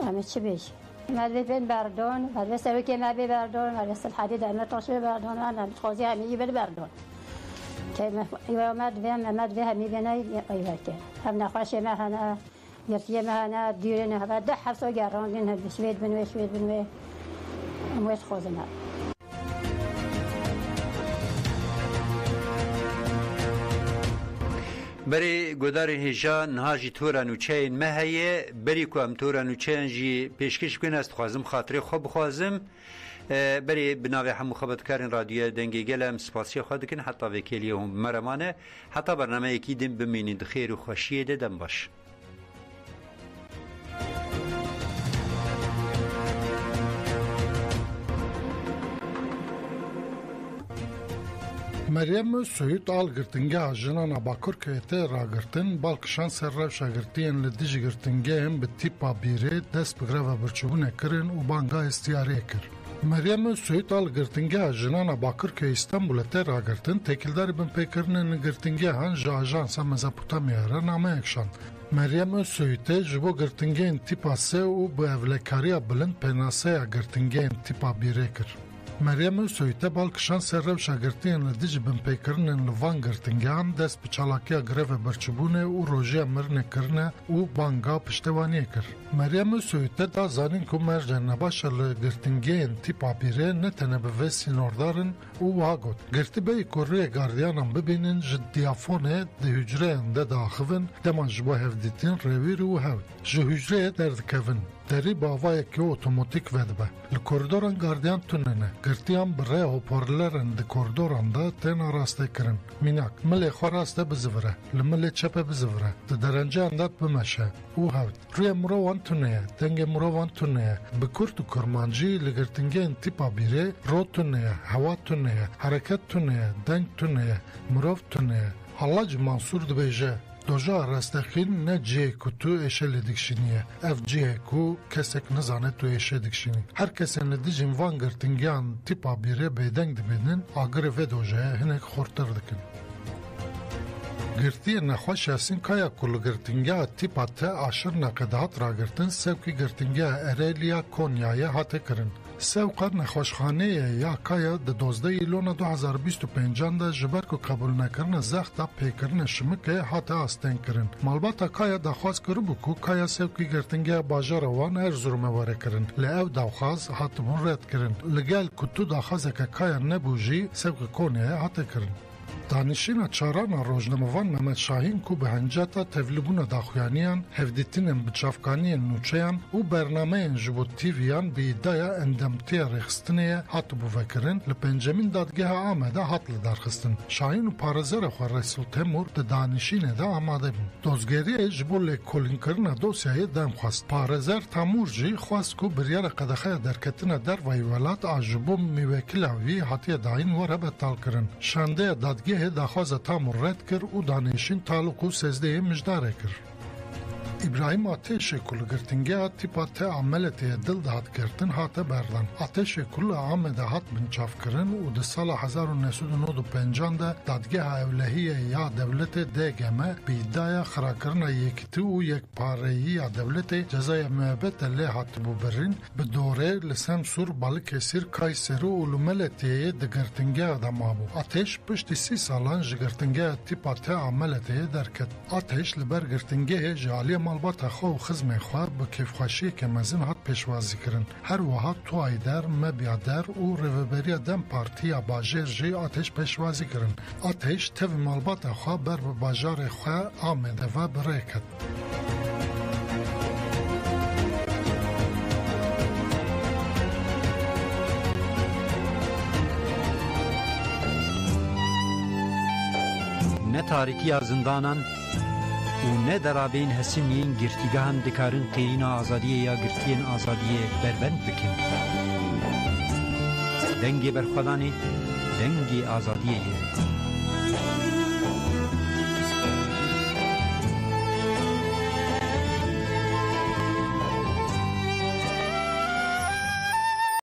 M: همه چی بیش مدوی بین بردون مدوی سوی که ما بی بردون مدوی الحديد همه تاشو بردون هم خوزی همی بین بردون که مدوی همی بنا ایوه که هم نخوش مهانه یرتی مهانه دیرین هم ده حفظ و گراندین هم شوید بنوی هم ویش خوزنه
B: بری گودار هجا نهاجی تورا نوچین مهیه بری کو ام تورا نوچین جی پیشکش بکن است خوازم خاطری خوب خوازم بری بناوی همو خبرکارین رادیو دنگی گلم سپاسی خود کن حتی وکیلی هم مرمانه حتی برنامه یکی دیم بمینید خیر و خوشیه دم باش
N: مریم سویت آل گرتنگه جنان باکور که ته را گرتن بالکشان سر روشا گرتین لدیج گرتنگه هم به تیپا بیره دست بگره و برچوبونه کرن و بانگا استیاره کر. مریم سویت آل گرتنگه جنان باکور که استانبول ته را گرتن تکیلدار بن پیکرن گرتنگه هن جا آژانسا مزاپوتامیا را نامه اکشان. مریم سویت جبو گرتنگه تیپا سه و به اولکاریا بلند پناسه گرتنگه تیپا بیره کر. مریم سویته بالکشان سر روشا گرتین لدیج بن پیکرن لوان گرتنگان دست بچالاکیا گرفه برچبونه و روژیا مرنه کرنه و بانگا پشتوانیه کر. مریم سویته دا زانین که مرجن نباشه لگرتنگین تیپا بیره نتنه به ویسی نوردارن و واگود. گرتی بای کوریه گاردیانم ببینن جدیافونه ده هجره انده داخوین دمان جبا هفدیتین رویر و هود. جو هجره دردکوین. دری باوای که اوتوماتیک ودبه. لکوردوران گاردیان توننه. گرتیان بره هوپارلرن ده کوردوران ده تینا راسته کرن. میناک ملی خوراسته بزوره. لملی چپه بزوره. ده درنجه انداد بمشه. او هود. روی مروان تونه. دنگ مروان تونه. بکورت و کرمانجی لگرتنگه انتیپا بیره رو تونه. هوا تونه. حرکت تونه. دنگ تونه. مروف تونه. حلاج منصور ده بیجه. دوجا رستخین نه جه که تو ایشه لدکشینیه. اف جه که کسک نزانه تو ایشه دکشینی. هر کسی ندیجین وان گرتنگیان تیپا بیره بیدنگ دبینن آگر و دوجه هنک خورتر دکن. گرتی نخواش هستین که کل گرتنگیه تیپا ته آشر نقدهات را گرتن سوکی گرتنگیه اریلیا کونیایه هاته کرن. سوقا نخوشخانه یا کایا د 12 ایلون 2025 ده جبر کو قبول نکرنه زخت پیکرنه شمکه هاته استن کرن مالباتا کایا د خاص کربو کو کایا سوکی گرتنگه باجار وان ارزورمه وره کرن لاو داخاز هاتمون رد کرن لگل کتو داخازه که کایا نبوجی سوک کونه هاته کرن دانشین چاران روزنامه‌وان محمد شاهین کو به هنجاتا تولبون داخویانیان هفدیتین بچافکانی نوچیان و برنامه جبو تیویان به ایدای اندمتی رخستنه هات بوفکرن لپنجمین دادگاه آمده هات لدرخستن شاهین و پارزر خو رئیس تیمور د دانشین ده آماده بون دوزگری جبو لکولین کرن دوسیای دم خواست پارزر تامورجی خواست کو بریار قدخه درکتنه در ویولات آجبو میوکلاوی هاتی داین وره بتال کرن شانده دادگاه داخواز تامور رد کر و دانشین تعلق و سزده مجداره کر. ابراهیم آتش کل گرتنگه تیپا ته عملت دل دهات گرتن هاته بردن. آتش کل عام دهات بنچاف کرن و ده سال 1995 ده دادگه اولهی یا دولت دگمه بیدای خراکرن یکتو و یک پارهی دولت جزای محبت لی هات ببرین به دوره لسم سور بالک سیر کایسرو و لملتی ده گرتنگه دمابو. آتش پشت 30 سالان جگرتنگه تیپا ته عملت درکت. آتش لبر گرتنگه جالی مالبات خو و خزم خواه با کیفخواشی که مزین هات پیشوازی کرن. هر وها تو ایدر مبیادر و روبری دم پارتی باجر جی آتش پیشوازی کرن. آتش تف مالبات خواه بر باجار خواه آمده و بریکت.
B: نه تاریکی زندانان و نه درابین هسیمین گرتیگاهن دکارن قیرین آزادیه یا گرتین آزادیه بربند بکن. دنگی برخودانی دنگی آزادیه